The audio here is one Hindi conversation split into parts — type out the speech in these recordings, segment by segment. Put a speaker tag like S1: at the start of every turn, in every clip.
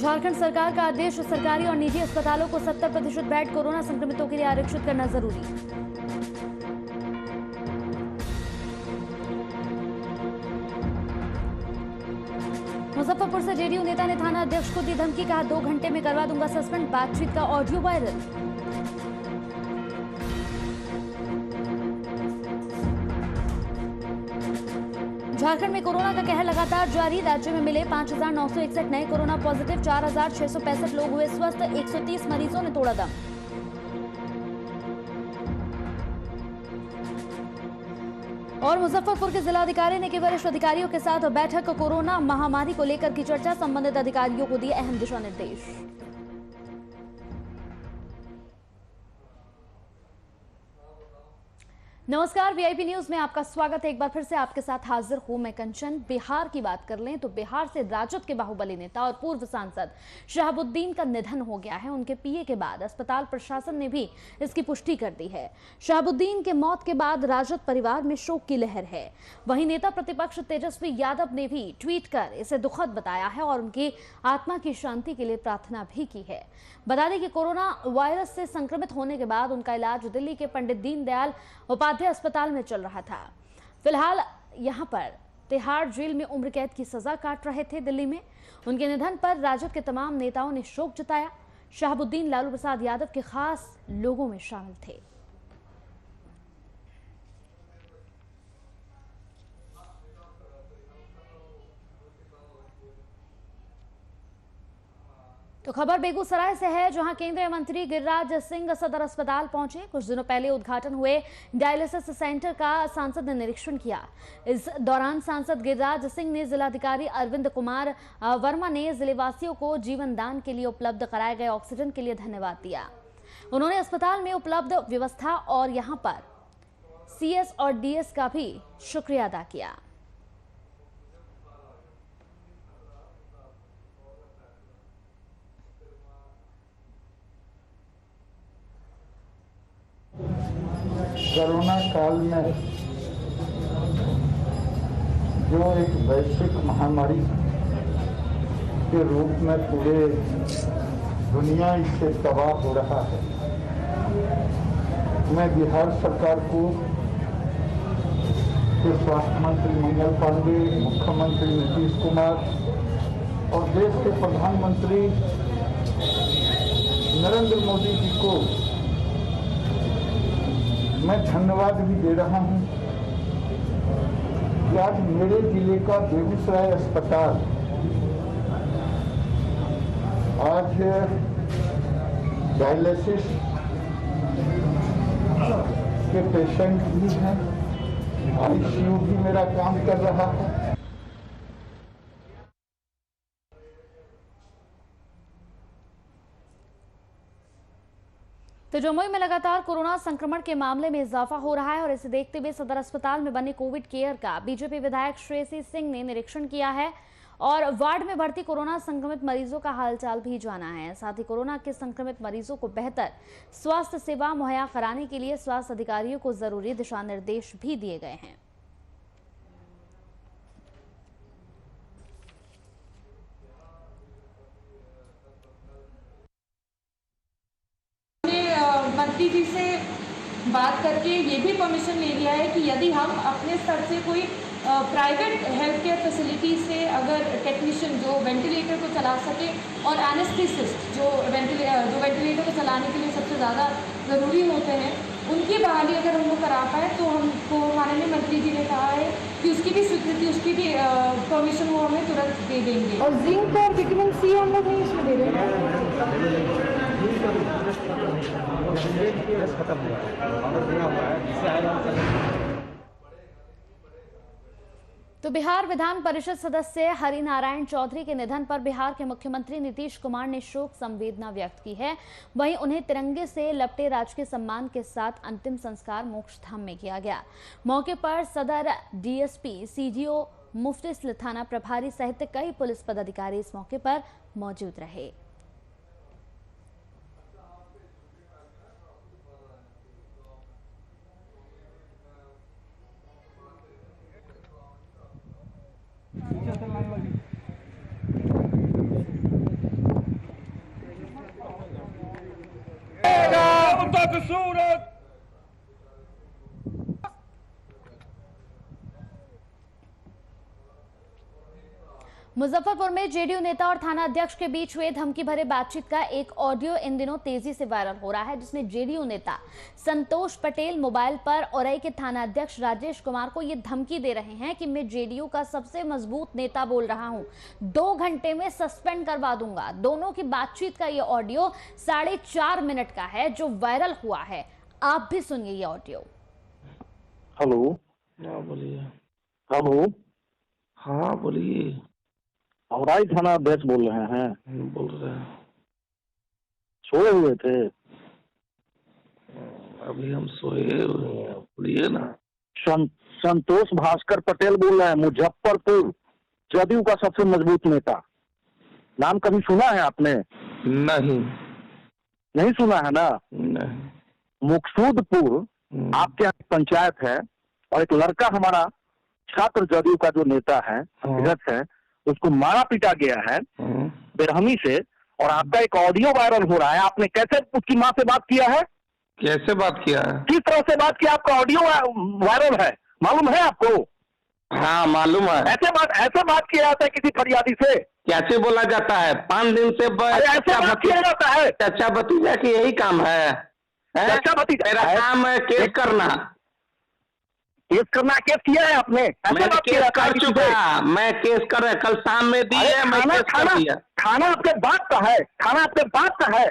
S1: झारखंड सरकार का आदेश, सरकारी और निजी अस्पतालों को 70% बेड कोरोना संक्रमितों के लिए आरक्षित करना जरूरी। मुजफ्फरपुर से जेडीयू नेता ने थाना अध्यक्ष को दी धमकी, कहा 2 घंटे में करवा दूंगा सस्पेंड। बातचीत का ऑडियो वायरल। झारखंड में कोरोना का कहर लगातार जारी। राज्य में मिले 5,961 नए कोरोना पॉजिटिव, 4,665 लोग हुए स्वस्थ, 130 मरीजों ने तोड़ा दम। और मुजफ्फरपुर के जिलाधिकारी ने के वरिष्ठ अधिकारियों के साथ बैठक, कोरोना महामारी को लेकर की चर्चा, संबंधित अधिकारियों को दिए अहम दिशा निर्देश। नमस्कार, वीआईपी न्यूज में आपका स्वागत है। एक बार फिर से आपके साथ हाजिर हूं मैं कंचन। बिहार की बात कर लें तो बिहार से राजद के बाहुबली नेता और पूर्व सांसद शहाबुद्दीन का निधन हो गया है। उनके पीए के बाद अस्पताल प्रशासन ने भी इसकी पुष्टि कर दी है। शहाबुद्दीन के मौत के बाद राजद परिवार में शोक की लहर है। वहीं नेता प्रतिपक्ष तेजस्वी यादव ने भी ट्वीट कर इसे दुखद बताया है और उनकी आत्मा की शांति के लिए प्रार्थना भी की है। बता दें कि कोरोना वायरस से संक्रमित होने के बाद उनका इलाज दिल्ली के पंडित दीनदयाल उपाध्याय अस्पताल में चल रहा था। फिलहाल यहां पर तिहाड़ जेल में उम्र कैद की सजा काट रहे थे दिल्ली में। उनके निधन पर राजद के तमाम नेताओं ने शोक जताया। शहाबुद्दीन लालू प्रसाद यादव के खास लोगों में शामिल थे। तो खबर बेगूसराय से है, जहां केंद्रीय मंत्री गिरिराज सिंह सदर अस्पताल पहुंचे। कुछ दिनों पहले उद्घाटन हुए डायलिसिस सेंटर का सांसद ने निरीक्षण किया। इस दौरान सांसद गिरिराज सिंह ने जिलाधिकारी अरविंद कुमार वर्मा ने जिलेवासियों को जीवन दान के लिए उपलब्ध कराए गए ऑक्सीजन के लिए धन्यवाद दिया। उन्होंने अस्पताल में उपलब्ध व्यवस्था और यहां पर सीएस और डीएस का भी शुक्रिया अदा किया।
S2: कोरोना काल में जो एक वैश्विक महामारी के रूप में पूरे दुनिया इससे तबाह हो रहा है, मैं बिहार सरकार को, स्वास्थ्य मंत्री मंगल पांडे, मुख्यमंत्री नीतीश कुमार और देश के प्रधानमंत्री नरेंद्र मोदी जी को मैं धन्यवाद भी दे रहा हूं कि आज मेरे जिले का बेगूसराय अस्पताल आज डायलिसिस के पेशेंट भी हैं, आईसीयू भी मेरा काम कर रहा है।
S1: तो जमुई में लगातार कोरोना संक्रमण के मामले में इजाफा हो रहा है और इसे देखते हुए सदर अस्पताल में बने कोविड केयर का बीजेपी विधायक श्रेयसी सिंह ने निरीक्षण किया है और वार्ड में भर्ती कोरोना संक्रमित मरीजों का हालचाल भी जाना है। साथ ही कोरोना के संक्रमित मरीजों को बेहतर स्वास्थ्य सेवा मुहैया कराने के लिए स्वास्थ्य अधिकारियों को जरूरी दिशा निर्देश भी दिए गए हैं।
S3: मंत्री जी से बात करके ये भी परमिशन ले लिया है कि यदि हम अपने स्तर से कोई प्राइवेट हेल्थ केयर फैसिलिटी से अगर टेक्नीशियन जो वेंटिलेटर को चला सके और एनेस्थेसिस्ट जो वेंटिलेटर को चलाने के लिए सबसे ज़्यादा ज़रूरी होते हैं, उनकी बहाली अगर हम वो करा पाए तो हमको माननीय मंत्री जी ने कहा है कि उसकी भी स्वीकृति, उसकी भी परमिशन वो हमें तुरंत दे देंगे। और जिंक और विटामिन सी हम लोग नहीं इसमें दे रहे हैं।
S1: तो बिहार विधान परिषद सदस्य हरिनारायण चौधरी के निधन पर बिहार के मुख्यमंत्री नीतीश कुमार ने शोक संवेदना व्यक्त की है। वहीं उन्हें तिरंगे से लपटे राजकीय सम्मान के साथ अंतिम संस्कार मोक्षधाम में किया गया। मौके पर सदर डीएसपी, सीडीओ, मुफ्ती थाना प्रभारी सहित कई पुलिस पदाधिकारी इस मौके पर मौजूद रहे।
S4: बदसूरत
S1: मुजफ्फरपुर में जेडीयू नेता और थाना अध्यक्ष के बीच हुए धमकी भरे बातचीत का एक ऑडियो इन दिनों तेजी से वायरल हो रहा है, जिसमें जेडीयू नेता संतोष पटेल मोबाइल पर औरई के थाना अध्यक्ष राजेश कुमार को ये धमकी दे रहे हैं कि मैं जेडीयू का सबसे मजबूत नेता बोल रहा हूं, 2 घंटे में सस्पेंड करवा दूंगा। दोनों की बातचीत का ये ऑडियो 4.5 मिनट का है जो वायरल हुआ है। आप भी सुनिए ये ऑडियो।
S5: हेलो।
S4: हाँ बोलिए।
S5: हेलो।
S4: हाँ बोलिए।
S5: औराई थाना अध्यक्ष बोल रहे हैं?
S4: बोल रहे हैं।
S5: सोए हुए थे?
S4: अभी हम सोए हुए हैं, बोलिए ना।
S5: संतोष भास्कर पटेल बोल रहे हैं, मुजफ्फरपुर जदयू का सबसे मजबूत नेता। नाम कभी सुना है आपने? नहीं सुना है ना?
S4: नहीं।
S5: मुकसूदपुर आपके यहाँ पंचायत है और एक लड़का हमारा छात्र जदयू का जो नेता है, अध्यक्ष है, उसको मारा पीटा गया है बेरहमी से, और आपका एक ऑडियो वायरल हो रहा है। आपने कैसे उसकी माँ से बात किया है?
S4: कैसे बात किया है?
S5: किस तरह से बात किया? आपका ऑडियो वायरल है, मालूम है आपको?
S4: हाँ मालूम है।
S5: ऐसे बात किया जाता है किसी फरियादी से?
S4: कैसे बोला जाता है? 5 दिन से
S5: ऐसे बात किया जाता है?
S4: चाचा भतीजा की यही काम है?
S5: चाचा भतीजा
S4: मेरा काम है केस करना।
S5: केस करना? केस किया है आपने?
S4: मैं केस कर चुका। मैं केस कर रहा, कल शाम में दी है। मैं केस कर दिया।
S5: थाना आपके बात का है? थाना आपके बात का है?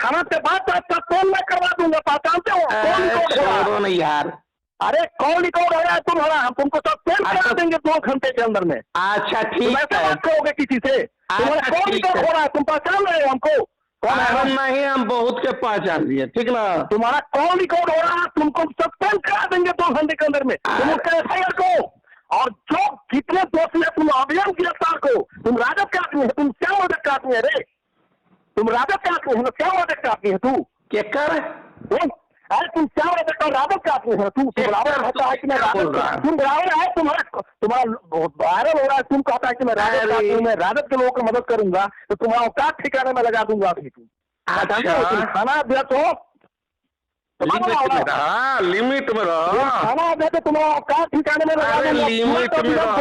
S5: थाना आपके बात का आपका कॉल मैं करवा दूंगा, पहचानते हो? कौन रिकॉर्ड हो रहा है?
S4: नहीं यार।
S5: अरे कौन रिकॉर्ड हो रहा है तुम्हारा? हम तुमको सस्पेंड करा देंगे 2 घंटे के अंदर में।
S4: अच्छा ठीक है।
S5: बात करोगे किसी से? तुम्हारा कौन रिकॉर्ड हो रहा है? तुम पहचान रहे हो हमको?
S4: हम नहीं, हम बहुत के पहचान लिए, ठीक ना?
S5: तुम्हारा कौन रिकॉर्ड हो रहा है? तुमको सस्पेंड करा देंगे 2 घंटे के अंदर में। तुम उसका एफआईआर को, और जो जितने दोषी है तुम अभियान गिरफ्तार को। तुम राजद के आदमी है, तुम क्या मदद का आदमी है रे? तुम राजद के आदमी है ना? क्या मदद का आदमी है तू?
S4: क्या कर?
S5: अरे तुम क्या मदद का राजद का आदमी है? तू बराबर होता है कि मैं राजद का? तुम बराबर है? तुम्हारा वायरल हो रहा है, तुम कहता है कि मैं राजद का आदमी, मैं राजद के लोगों को मदद करूंगा, तो तुम्हारा औकात ठिकाने में लगा दूंगा अभी। तुम थाना अध्यक्ष हो,
S4: लिमिट में रहो।
S5: थाना अध्यक्ष तुम्हारा औकात ठिकाने में लगा दूंगा।
S4: लिमिट में रहो।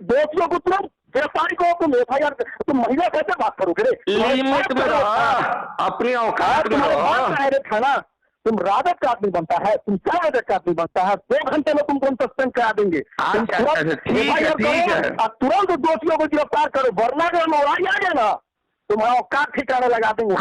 S5: दोषियों को तुम गिरफ्तारी को, तुम एफआईआर, तुम महिला कैसे बात करोगे रे?
S4: लिमिट में रहो, अपनी औकात में रहो।
S5: थाना तुम राजद का आदमी बनता है, तुम क्या राजद का आदमी बनता है? 2 घंटे में तुमको हम सस्पेंड करा देंगे। तुरंत दोषियों को गिरफ्तार करो, वरना अगर मोराई आ गया ना, तुम्हारा औकात ठिकाने लगा देंगे।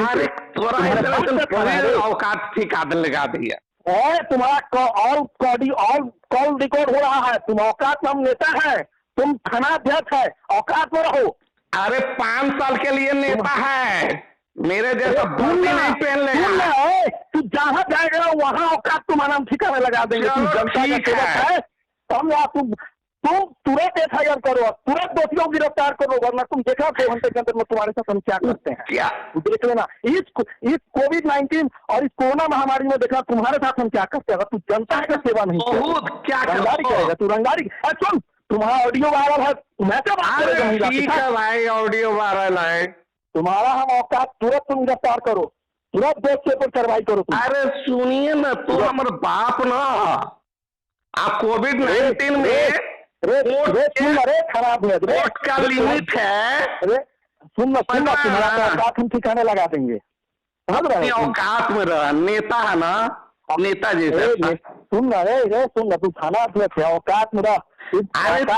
S4: औकात ठिकाने लगा दिया।
S5: और तुम्हारा कॉल रिकॉर्ड हो रहा है। तुम औकात में हम नेता है, तुम थाना अध्यक्ष है, औकात में रहो।
S4: अरे 5 साल के लिए नेता है, मेरे जैसा बूढ़ी नहीं पहन लेगा।
S5: तू जहाँ जाएगा वहाँ औकात तुम्हारा हम ठिकाने लगा देंगे। तुम जनता का सेवक है, तुम तुरंत एफआईआर करो, तुरंत दोषियों को गिरफ्तार करो, वरना तुम देखा 2 घंटे के अंदर में तुम्हारे साथ हम क्या करते हैं।
S4: क्या
S5: देख लेना, इस कोविड-19 और इस कोरोना महामारी में देखना तुम्हारे साथ हम क्या करते हैं। अगर तू जनता का सेवा नहीं
S4: क्या
S5: रंगारी करेगा, तू रंगारी। सुन, तुम्हारा ऑडियो वायरल है, मैं तो
S4: ठीक है भाई, ऑडियो वायरल है
S5: तुम्हारा। हम औकात, तुरंत तुम गिरफ्तार करो, तुरंत दोषियों पर कार्रवाई करो।
S4: अरे सुनिए ना, तो हमारे बाप ना आप कोविड-19 में
S5: खराब है,
S4: वोट का लिमिट है।
S5: अरे सुन तुम्हारा औकात हम ठिकाने लगा देंगे।
S4: औकात में रहा, नेता है ना, नेता जैसे।
S5: सुन तू थाना अध्यक्ष है, औकात में रह। जनता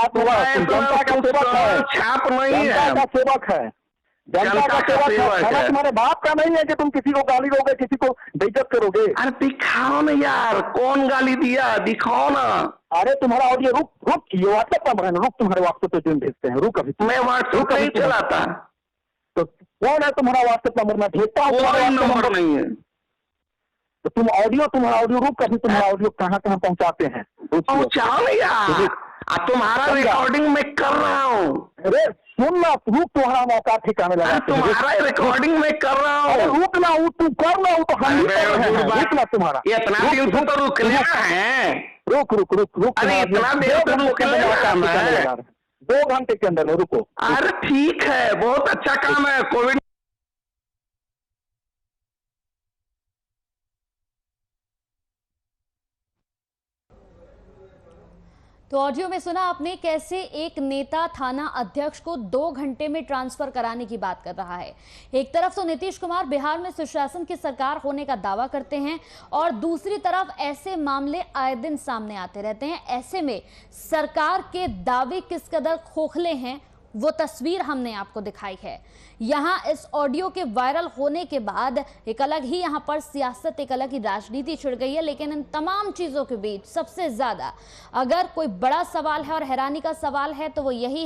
S5: का सेवक है,
S4: छाप नहीं है,
S5: जनता का सेवक है, जनता का सेवक है। तुम्हारे बाप का नहीं है कि तुम किसी को गाली दोगे, किसी को बेइज्जत करोगे।
S4: अरे दिखाओ ना यार, कौन गाली दिया, दिखाओ ना।
S5: अरे तुम्हारा ऑडियो रुक व्हाट्सएप पर रुक, तुम्हारे व्हाट्सएप पे तुम भेजते हैं, रुक अभी।
S4: मैं व्हाट्सएप नहीं चलाता।
S5: तो कौन है तुम्हारा व्हाट्सएप नंबर? मैं भेजता हूँ।
S4: कोई नंबर नहीं है।
S5: तो तुम्हारा ऑडियो रुक, अभी तुम्हारा ऑडियो कहाँ पहुँचाते हैं?
S4: पहुँचाओ ना यार, तुम्हारा रिकॉर्डिंग मैं कर रहा हूँ।
S5: अरे सुन ना, रुक, तुम्हारा मौका ठिकाने लगा।
S4: तुम्हारा रिकॉर्डिंग मैं कर रहा हूँ।
S5: रुक ना, तू कर ना, तो हम रुक ना। तुम्हारा
S4: इतना दिन से तो रुक लेना है।
S5: रुक।
S4: अरे इतना देर तो रुक लेना,
S5: 2 घंटे के अंदर में रुको।
S4: अरे ठीक है, बहुत अच्छा काम है। कोविड
S1: तो ऑडियो में सुना आपने कैसे एक नेता थाना अध्यक्ष को 2 घंटे में ट्रांसफर कराने की बात कर रहा है। एक तरफ तो नीतीश कुमार बिहार में सुशासन की सरकार होने का दावा करते हैं और दूसरी तरफ ऐसे मामले आए दिन सामने आते रहते हैं। ऐसे में सरकार के दावे किस कदर खोखले हैं वो तस्वीर हमने आपको दिखाई है। यहाँ इस ऑडियो के वायरल होने के बाद एक अलग ही यहाँ पर सियासत, एक अलग ही राजनीति छिड़ गई है। लेकिन इन तमाम चीजों के बीच सबसे ज्यादा अगर कोई बड़ा सवाल है और हैरानी का सवाल है तो वो यही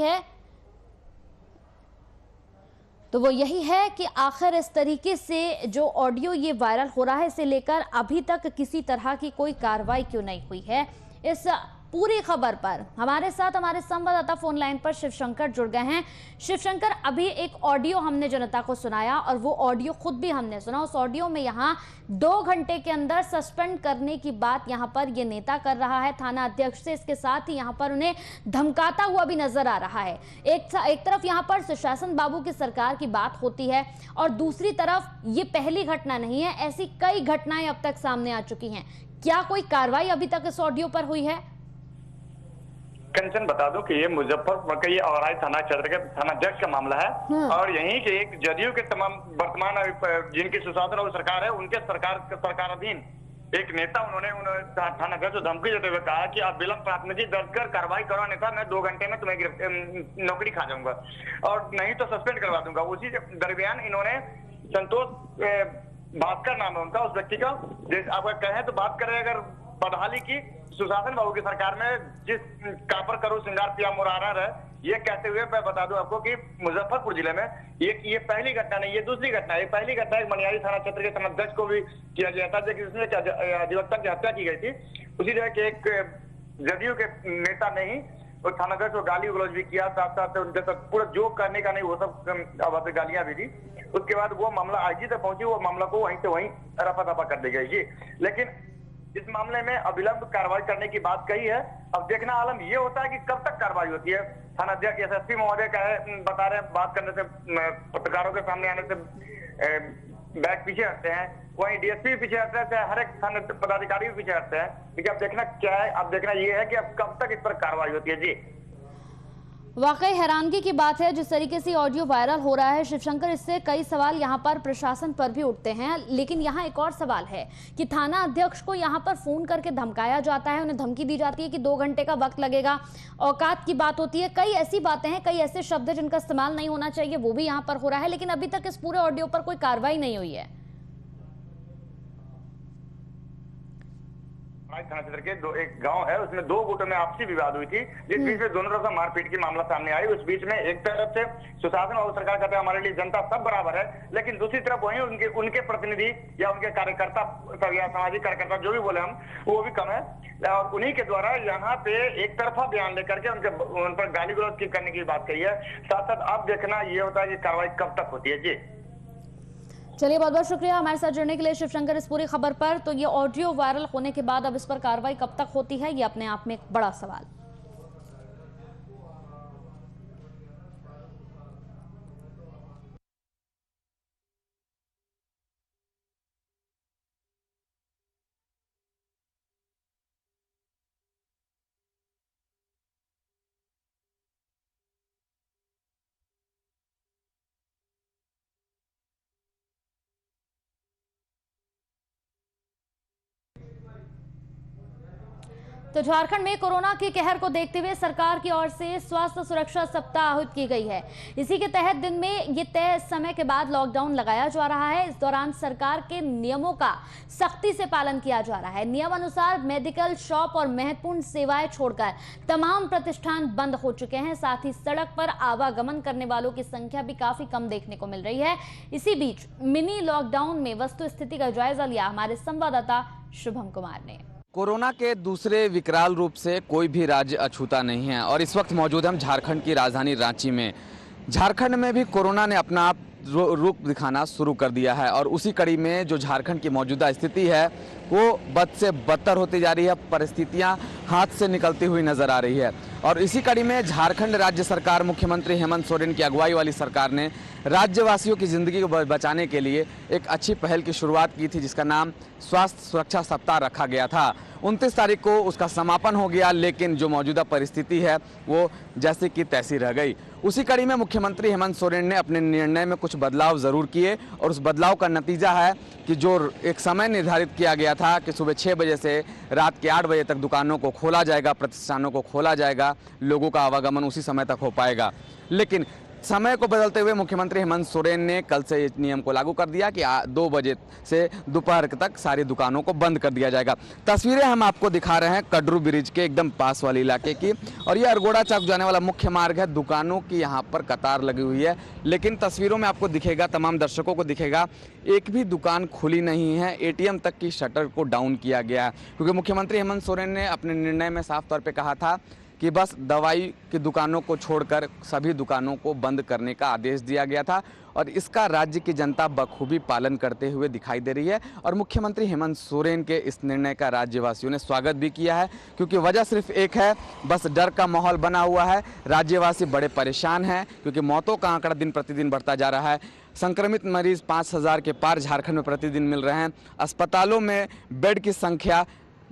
S1: है कि आखिर इस तरीके से जो ऑडियो ये वायरल हो रहा है, इसे लेकर अभी तक किसी तरह की कोई कार्रवाई क्यों नहीं हुई है। इस पूरी खबर पर हमारे साथ हमारे संवाददाता फोन लाइन पर शिवशंकर जुड़ गए हैं। शिवशंकर, अभी एक ऑडियो हमने जनता को सुनाया और वो ऑडियो खुद भी हमने सुना। उस ऑडियो में यहाँ 2 घंटे के अंदर सस्पेंड करने की बात यहाँ पर ये नेता कर रहा है थाना अध्यक्ष से। इसके साथ ही यहाँ पर उन्हें धमकाता हुआ भी नजर आ रहा है। एक तरफ यहाँ पर सुशासन बाबू की सरकार की बात होती है और दूसरी तरफ ये पहली घटना नहीं है, ऐसी कई घटनाएं अब तक सामने आ चुकी हैं। क्या कोई कार्रवाई अभी तक इस ऑडियो पर हुई है?
S6: कंचन, बता दूं कि ये मुजफ्फरपुर के औराई थाना क्षेत्र के थानाध्यक्ष का मामला है और यहीं के एक जदयू के तमाम वर्तमान जिनकी सुशासन और सरकार है उनके सरकाराधीन एक नेता उन्होंने थानाध्यक्ष को धमकी देते हुए कहा कि आप विलंब प्राथमिकी दर्ज कर कार्रवाई करो, नेता मैं 2 घंटे में तुम्हें नौकरी खा जाऊंगा और नहीं तो सस्पेंड करवा दूंगा। उसी दरमियान इन्होंने संतोष भास्कर नाम है उनका, उस व्यक्ति का अगर कहें तो बात करें अगर बदहाली की सुशासन बाबू की सरकार में जिस कापर करो श्रृंगार पिया मुरारा है, ये कहते हुए मैं बता दूं आपको कि मुजफ्फरपुर जिले में ये पहली घटना नहीं, ये दूसरी घटना है। पहली घटना एक मनियारी थाना क्षेत्र के थानाध्यक्ष को भी किया गया था जिसमें अधिवक्ता की हत्या की गई थी। उसी तरह के एक जदयू के नेता ने ही और थानाध्यक्ष को गाली गलौज भी किया, साथ साथ उनके साथ पूरा जो करने का नहीं वो सब अवैध गालियां भी दी। उसके बाद वो मामला आईजी तक पहुंची, वो मामला को वहीं से वहीं रफा दफा कर दी गई। लेकिन इस मामले में अविलंब कार्रवाई करने की बात कही है। अब देखना आलम ये होता है कि कब तक कार्रवाई होती है। थानाध्यक्ष एसएसपी महोदय बता रहे हैं, बात करने से पत्रकारों के सामने आने से बैक पीछे हटते हैं, वहीं डीएसपी भी पीछे हटते हैं, हर एक थाना पदाधिकारी भी पीछे हटते हैं। लेकिन अब देखना क्या है, अब देखना ये है कि अब कब तक इस पर कार्रवाई होती है। जी,
S1: वाकई हैरानगी की बात है जिस तरीके से ऑडियो वायरल हो रहा है शिवशंकर। इससे कई सवाल यहाँ पर प्रशासन पर भी उठते हैं। लेकिन यहाँ एक और सवाल है कि थाना अध्यक्ष को यहाँ पर फोन करके धमकाया जाता है, उन्हें धमकी दी जाती है कि 2 घंटे का वक्त लगेगा, औकात की बात होती है, कई ऐसी बातें हैं, कई ऐसे शब्द हैं जिनका इस्तेमाल नहीं होना चाहिए, वो भी यहाँ पर हो रहा है। लेकिन अभी तक इस पूरे ऑडियो पर कोई कार्रवाई नहीं हुई है।
S6: थाना क्षेत्र के एक गांव है, उसमें 2 गुटों में आपसी विवाद हुई थी, जिस बीच में दोनों तरफ से मारपीट की मामला सामने आई। उस बीच में एक तरफ से सुशासन और सरकार कहते हैं हमारे लिए जनता सब बराबर है, लेकिन दूसरी तरफ वहीं उनके प्रतिनिधि या उनके कार्यकर्ता या सामाजिक कार्यकर्ता जो भी बोले हम, वो भी कम है और उन्हीं के द्वारा यहाँ पे एक तरफा बयान लेकर के उन पर गाली गलौज करने की बात कही है। साथ साथ अब देखना ये होता है कि कार्रवाई कब तक होती है। जी
S1: चलिए, बहुत बहुत शुक्रिया हमारे साथ जुड़ने के लिए शिवशंकर इस पूरी खबर पर। तो ये ऑडियो वायरल होने के बाद अब इस पर कार्रवाई कब तक होती है, ये अपने आप में एक बड़ा सवाल। तो झारखंड में कोरोना के कहर को देखते हुए सरकार की ओर से स्वास्थ्य सुरक्षा सप्ताह आयोजित की गई है। इसी के तहत दिन में ये तय समय के बाद लॉकडाउन लगाया जा रहा है। इस दौरान सरकार के नियमों का सख्ती से पालन किया जा रहा है। नियम अनुसार मेडिकल शॉप और महत्वपूर्ण सेवाएं छोड़कर तमाम प्रतिष्ठान बंद हो चुके हैं। साथ ही सड़क पर आवागमन करने वालों की संख्या भी काफी कम देखने को मिल रही है। इसी बीच मिनी लॉकडाउन में वस्तु स्थिति का जायजा लिया हमारे संवाददाता शुभम कुमार ने।
S7: कोरोना के दूसरे विकराल रूप से कोई भी राज्य अछूता नहीं है और इस वक्त मौजूद हम झारखंड की राजधानी रांची में। झारखंड में भी कोरोना ने अपना रुख दिखाना शुरू कर दिया है और उसी कड़ी में जो झारखंड की मौजूदा स्थिति है वो बद से बदतर होती जा रही है। परिस्थितियां हाथ से निकलती हुई नजर आ रही है और इसी कड़ी में झारखंड राज्य सरकार, मुख्यमंत्री हेमंत सोरेन की अगुवाई वाली सरकार ने राज्यवासियों की जिंदगी को बचाने के लिए एक अच्छी पहल की शुरुआत की थी जिसका नाम स्वास्थ्य सुरक्षा सप्ताह रखा गया था। 29 तारीख को उसका समापन हो गया, लेकिन जो मौजूदा परिस्थिति है वो जैसी की तैसी रह गई। उसी कड़ी में मुख्यमंत्री हेमंत सोरेन ने अपने निर्णय में कुछ बदलाव जरूर किए और उस बदलाव का नतीजा है कि जो एक समय निर्धारित किया गया था कि सुबह 6 बजे से रात के 8 बजे तक दुकानों को खोला जाएगा, प्रतिष्ठानों को खोला जाएगा, लोगों का आवागमन उसी समय तक हो पाएगा, लेकिन समय को बदलते हुए मुख्यमंत्री हेमंत सोरेन ने कल से इस नियम को लागू कर दिया कि 2 बजे से दोपहर तक सारी दुकानों को बंद कर दिया जाएगा। तस्वीरें हम आपको दिखा रहे हैं कड्रू ब्रिज के एकदम पास वाले इलाके की, और ये अरगोड़ा चौक जाने वाला मुख्य मार्ग है। दुकानों की यहाँ पर कतार लगी हुई है, लेकिन तस्वीरों में आपको दिखेगा, तमाम दर्शकों को दिखेगा, एक भी दुकान खुली नहीं है। ATM तक की शटर को डाउन किया गया है, क्योंकि मुख्यमंत्री हेमंत सोरेन ने अपने निर्णय में साफ तौर पर कहा था कि बस दवाई की दुकानों को छोड़कर सभी दुकानों को बंद करने का आदेश दिया गया था, और इसका राज्य की जनता बखूबी पालन करते हुए दिखाई दे रही है। और मुख्यमंत्री हेमंत सोरेन के इस निर्णय का राज्यवासियों ने स्वागत भी किया है, क्योंकि वजह सिर्फ एक है, बस डर का माहौल बना हुआ है। राज्यवासी बड़े परेशान हैं, क्योंकि मौतों का आंकड़ा दिन प्रतिदिन बढ़ता जा रहा है। संक्रमित मरीज 5000 के पार झारखंड में प्रतिदिन मिल रहे हैं। अस्पतालों में बेड की संख्या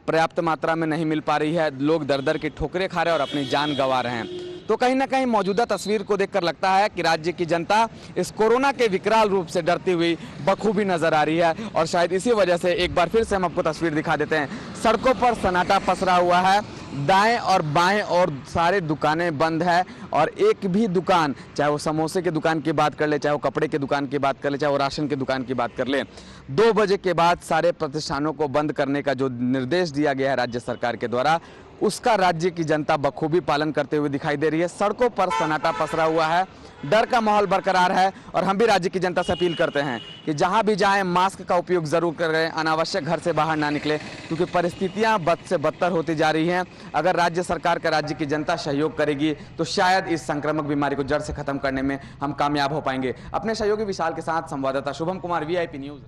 S7: पर्याप्त मात्रा में नहीं मिल पा रही है, लोग दर दर की ठोकरें खा रहे हैं और अपनी जान गंवा रहे हैं। तो कहीं ना कहीं मौजूदा तस्वीर को देखकर लगता है कि राज्य की जनता इस कोरोना के विकराल रूप से डरती हुई बखूबी नजर आ रही है, और शायद इसी वजह से एक बार फिर से हम आपको तस्वीर दिखा देते हैं। सड़कों पर सन्नाटा पसरा हुआ है, दाएं और बाएं और सारे दुकानें बंद है, और एक भी दुकान, चाहे वो समोसे की दुकान की बात कर ले, चाहे वो कपड़े की दुकान की बात कर ले, चाहे वो राशन की दुकान की बात कर ले, 2 बजे के बाद सारे प्रतिष्ठानों को बंद करने का जो निर्देश दिया गया है राज्य सरकार के द्वारा, उसका राज्य की जनता बखूबी पालन करते हुए दिखाई दे रही है। सड़कों पर सन्नाटा पसरा हुआ है, डर का माहौल बरकरार है, और हम भी राज्य की जनता से अपील करते हैं कि जहां भी जाएं मास्क का उपयोग जरूर करें, अनावश्यक घर से बाहर ना निकले, क्योंकि परिस्थितियां बद से बदतर होती जा रही हैं। अगर राज्य सरकार का राज्य की जनता सहयोग करेगी तो शायद इस संक्रामक बीमारी को जड़ से खत्म करने में हम कामयाब हो पाएंगे। अपने सहयोगी विशाल के साथ संवाददाता शुभम कुमार, VIP न्यूज।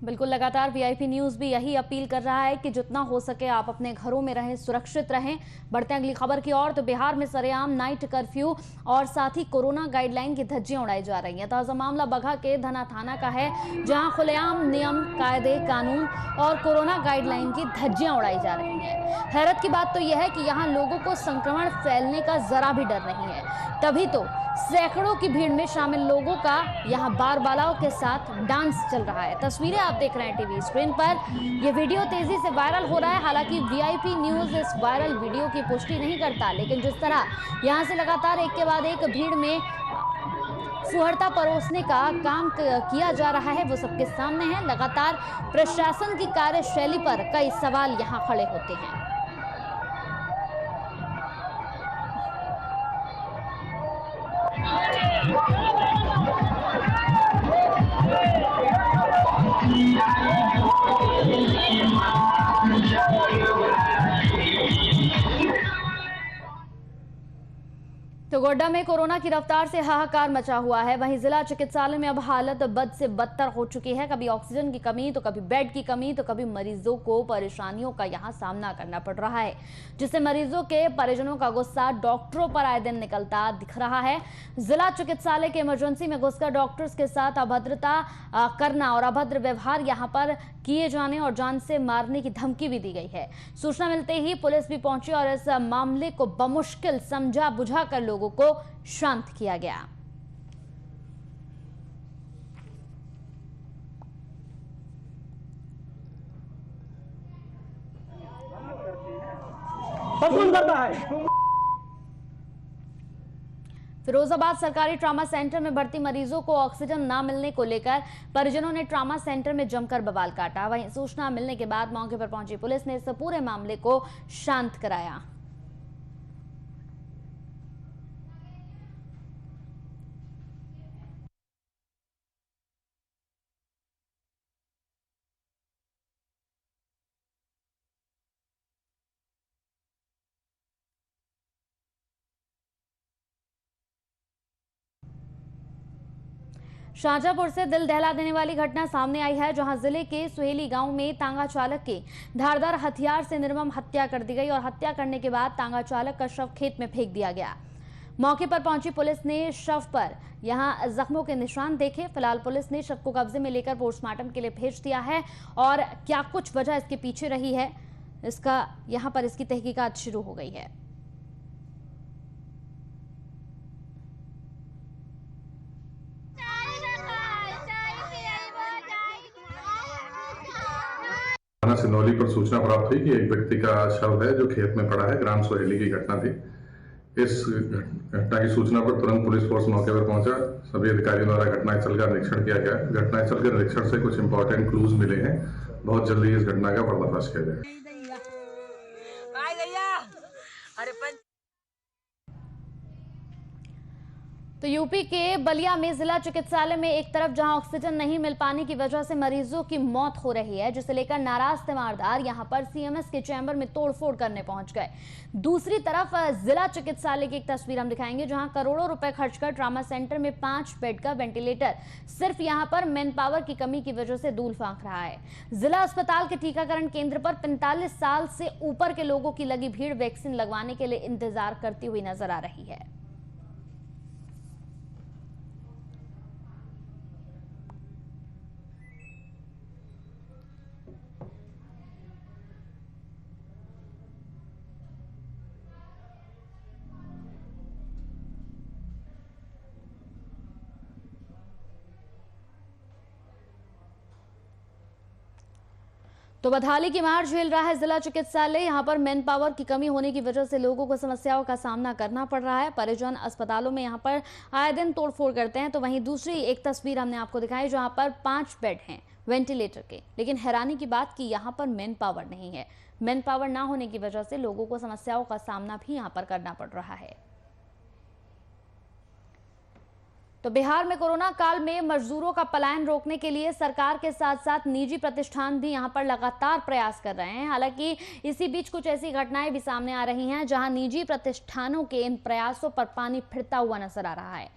S1: बिल्कुल, लगातार VIP न्यूज़ भी यही अपील कर रहा है कि जितना हो सके आप अपने घरों में रहें, सुरक्षित रहें। बढ़ते हैं अगली खबर की ओर। तो बिहार में सरेआम नाइट कर्फ्यू और साथ ही कोरोना गाइडलाइन की धज्जियां उड़ाई जा रही हैं। ताज़ा मामला बगहा के धना थाना का है, जहां खुलेआम नियम, कायदे, कानून और कोरोना गाइडलाइन की धज्जियां उड़ाई जा रही हैं। हैरत की बात तो यह है कि यहाँ लोगों को संक्रमण फैलने का जरा भी डर नहीं है, तभी तो सैकड़ों की भीड़ में शामिल लोगों का यहाँ बारबालाओं के साथ डांस चल रहा है। तस्वीरें आप देख रहे हैं टीवी स्क्रीन पर। यह वीडियो तेजी से वायरल हो रहा है। हालांकि VIP न्यूज़ इस वायरल वीडियो की पुष्टि नहीं करता, लेकिन जिस तरह यहाँ से लगातार एक के बाद एक भीड़ में फुहरता परोसने का काम किया जा रहा है, वो सबके सामने है। लगातार प्रशासन की कार्यशैली पर कई सवाल यहाँ खड़े होते हैं। तो गोड्डा में कोरोना की रफ्तार से हाहाकार मचा हुआ है। वहीं जिला चिकित्सालय में अब हालत बद से बदतर हो चुकी है। कभी ऑक्सीजन की कमी, तो कभी बेड की कमी, तो कभी मरीजों को परेशानियों का यहां सामना करना पड़ रहा है, जिससे मरीजों के परिजनों का गुस्सा डॉक्टरों पर आए दिन निकलता दिख रहा है। जिला चिकित्सालय के इमरजेंसी में घुसकर डॉक्टर्स के साथ अभद्रता करना और अभद्र व्यवहार यहां पर किए जाने और जान से मारने की धमकी भी दी गई है। सूचना मिलते ही पुलिस भी पहुंची और इस मामले को बमुश्किल समझा बुझा कर लोगों को शांत किया गया। फिरोजाबाद सरकारी ट्रामा सेंटर में भर्ती मरीजों को ऑक्सीजन न मिलने को लेकर परिजनों ने ट्रामा सेंटर में जमकर बवाल काटा। वहीं सूचना मिलने के बाद मौके पर पहुंची पुलिस ने इस पूरे मामले को शांत कराया। शाहजहांपुर से दिल दहला देने वाली घटना सामने आई है, जहां जिले के सुहेली गांव में तांगा चालक की धारदार हथियार से निर्मम हत्या कर दी गई और हत्या करने के बाद तांगा चालक का शव खेत में फेंक दिया गया। मौके पर पहुंची पुलिस ने शव पर यहां जख्मों के निशान देखे। फिलहाल पुलिस ने शव को कब्जे में लेकर पोस्टमार्टम के लिए भेज दिया है और क्या कुछ वजह इसके पीछे रही है यहां पर इसकी तहकीकात शुरू हो गई है।
S8: थाना सिंदौली पर सूचना प्राप्त हुई कि एक व्यक्ति का शव है जो खेत में पड़ा है। ग्राम सोहेली की घटना थी। इस घटना की सूचना पर तुरंत पुलिस फोर्स मौके पर पहुंचा। सभी अधिकारियों द्वारा घटनास्थल का निरीक्षण किया गया। घटनास्थल के निरीक्षण से कुछ इंपॉर्टेंट क्लूज मिले हैं। बहुत जल्दी इस घटना का पर्दाफाश किया जाएगा।
S1: तो यूपी के बलिया में जिला चिकित्सालय में एक तरफ जहां ऑक्सीजन नहीं मिल पाने की वजह से मरीजों की मौत हो रही है, जिसे लेकर नाराज तीमारदार यहां पर सीएमएस के चैम्बर में तोड़फोड़ करने पहुंच गए। दूसरी तरफ जिला चिकित्सालय की एक तस्वीर हम दिखाएंगे जहां करोड़ों रुपए खर्च कर ट्रामा सेंटर में 5 बेड का वेंटिलेटर सिर्फ यहां पर मैन पावर की कमी की वजह से धूल फांक रहा है। जिला अस्पताल के टीकाकरण केंद्र पर 45 साल से ऊपर के लोगों की लगी भीड़ वैक्सीन लगवाने के लिए इंतजार करती हुई नजर आ रही है। तो बदहाली की मार झेल रहा है जिला चिकित्सालय। यहां पर मैन पावर की कमी होने की वजह से लोगों को समस्याओं का सामना करना पड़ रहा है। परिजन अस्पतालों में यहां पर आए दिन तोड़फोड़ करते हैं। तो वहीं दूसरी एक तस्वीर हमने आपको दिखाई जहां पर 5 बेड हैं वेंटिलेटर के, लेकिन हैरानी की बात कि यहां पर मैन पावर नहीं है। मैन पावर ना होने की वजह से लोगों को समस्याओं का सामना भी यहां पर करना पड़ रहा है। तो बिहार में कोरोना काल में मजदूरों का पलायन रोकने के लिए सरकार के साथ साथ निजी प्रतिष्ठान भी यहां पर लगातार प्रयास कर रहे हैं। हालांकि इसी बीच कुछ ऐसी घटनाएं भी सामने आ रही हैं जहां निजी प्रतिष्ठानों के इन प्रयासों पर पानी फिरता हुआ नजर आ रहा है।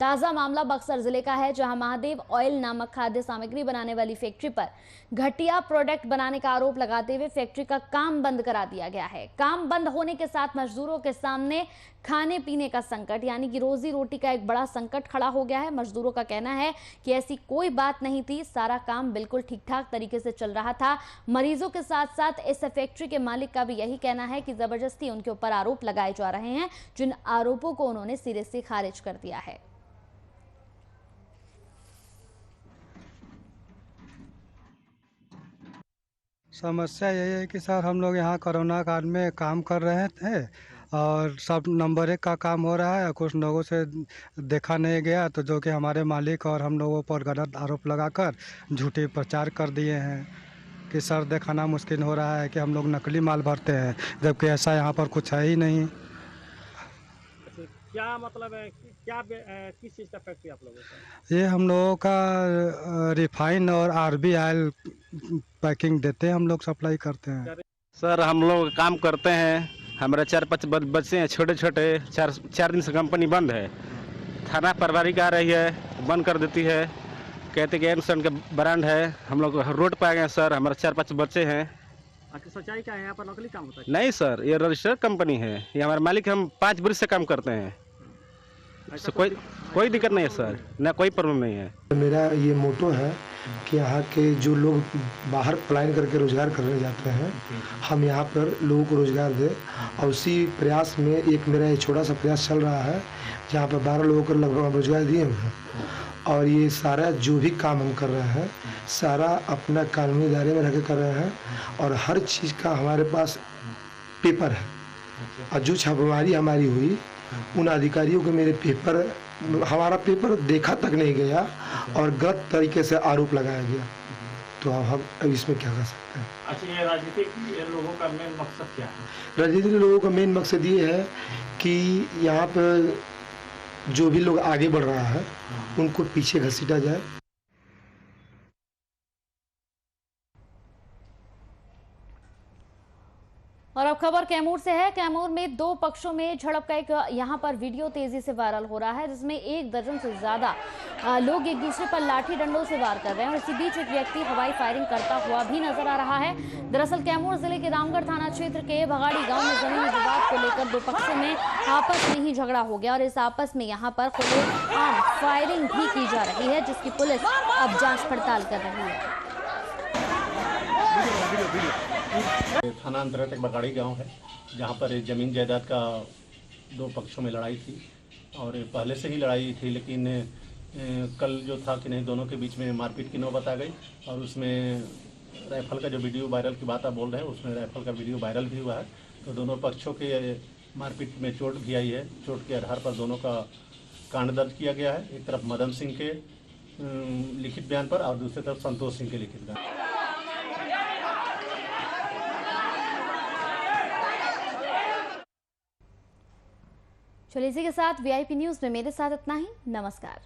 S1: ताजा मामला बक्सर जिले का है जहां महादेव ऑयल नामक खाद्य सामग्री बनाने वाली फैक्ट्री पर घटिया प्रोडक्ट बनाने का आरोप लगाते हुए फैक्ट्री का काम बंद करा दिया गया है। काम बंद होने के साथ मजदूरों के सामने खाने पीने का संकट यानी कि रोजी रोटी का एक बड़ा संकट खड़ा हो गया है। मजदूरों का कहना है कि ऐसी कोई बात नहीं थी, सारा काम बिल्कुल ठीक ठाक तरीके से चल रहा था। मरीजों के साथ साथ इस फैक्ट्री के मालिक का भी यही कहना है कि जबरदस्ती उनके ऊपर आरोप लगाए जा रहे हैं, जिन आरोपों को उन्होंने सिरे से खारिज कर दिया है।
S9: समस्या यही है कि सर हम लोग यहाँ कोरोना काल में काम कर रहे थे और सब नंबर 1 का काम हो रहा है। कुछ लोगों से देखा नहीं गया तो जो कि हमारे मालिक और हम लोगों पर गलत आरोप लगाकर झूठे प्रचार कर दिए हैं कि सर दिखाना मुश्किल हो रहा है कि हम लोग नकली माल भरते हैं, जबकि ऐसा यहाँ पर कुछ है ही नहीं।
S10: क्या मतलब है, क्या किस चीज़ का फैक्ट्री आप लोगों का?
S9: ये हम लोगों का रिफाइन और आरबी ऑयल पैकिंग देते हैं, हम लोग सप्लाई करते हैं।
S10: सर हम लोग काम करते हैं, हमारे 4-5 बच्चे हैं छोटे छोटे। 4 दिन से कंपनी बंद है। थाना पारिवारिक आ रही है, बंद कर देती है, कहते कि एमसन का ब्रांड है। हम लोग रोड पर आ गए सर, हमारे 4-5 बच्चे हैं। सच्चाई क्या है, यहाँ पर नकली काम होता है? नहीं सर, ये रजिस्टर्ड कंपनी है, ये हमारे मालिक, हम 5 वर्ष से काम करते हैं। तो कोई दिक्कत नहीं है सर, ना कोई प्रॉब्लम नहीं है।
S11: मेरा ये मोटो है कि यहाँ के जो लोग बाहर पलायन करके रोजगार करने जाते हैं, हम यहाँ पर लोगों को रोजगार दें। और उसी प्रयास में एक मेरा ये छोटा सा प्रयास चल रहा है जहाँ पर 12 लोगों को लगभग रोजगार दिए हुए हैं। और ये सारा जो भी काम हम कर रहे हैं सारा अपना कानूनी दायरे में रह कर रहे हैं और हर चीज़ का हमारे पास पेपर है। और जो छापेमारी हमारी हुई उन अधिकारियों को मेरे पेपर, हमारा पेपर देखा तक नहीं गया और गलत तरीके से आरोप लगाया गया। तो अब इसमें क्या कर सकते हैं?
S10: अच्छा, ये राजनीतिक लोगों का मेन मकसद क्या है?
S11: राजनीतिक लोगों का मेन मकसद ये है कि यहाँ पर जो भी लोग आगे बढ़ रहा है उनको पीछे घसीटा जाए।
S1: और अब खबर कैमूर से है। कैमूर में दो पक्षों में झड़प का एक यहाँ पर वीडियो तेजी से वायरल हो रहा है, जिसमें 1 दर्जन से ज्यादा लोग एक दूसरे पर लाठी डंडों से वार कर रहे हैं और इसी बीच एक व्यक्ति हवाई फायरिंग करता हुआ भी नजर आ रहा है। दरअसल कैमूर जिले के रामगढ़ थाना क्षेत्र के भगाड़ी गांव में जमीनी विवाद को लेकर दो पक्षों में आपस में ही झगड़ा हो गया और इस आपस में यहाँ पर खुलेआम फायरिंग भी की जा रही है, जिसकी पुलिस अब जांच पड़ताल कर रही है।
S12: थाना अंतर्गत एक बगाड़ी गांव है, जहां पर जमीन जायदाद का दो पक्षों में लड़ाई थी और पहले से ही लड़ाई थी, लेकिन कल जो था कि नहीं, दोनों के बीच में मारपीट की नौबत आ गई और उसमें राइफल का जो वीडियो वायरल की बात आप बोल रहे हैं, उसमें राइफल का वीडियो वायरल भी हुआ है। तो दोनों पक्षों के मारपीट में चोट भी आई है। चोट के आधार पर दोनों का कांड दर्ज किया गया है, एक तरफ मदन सिंह के लिखित बयान पर और दूसरी तरफ संतोष सिंह के लिखित बयान।
S1: चलिए इसी के साथ VIP न्यूज में मेरे साथ इतना ही। नमस्कार।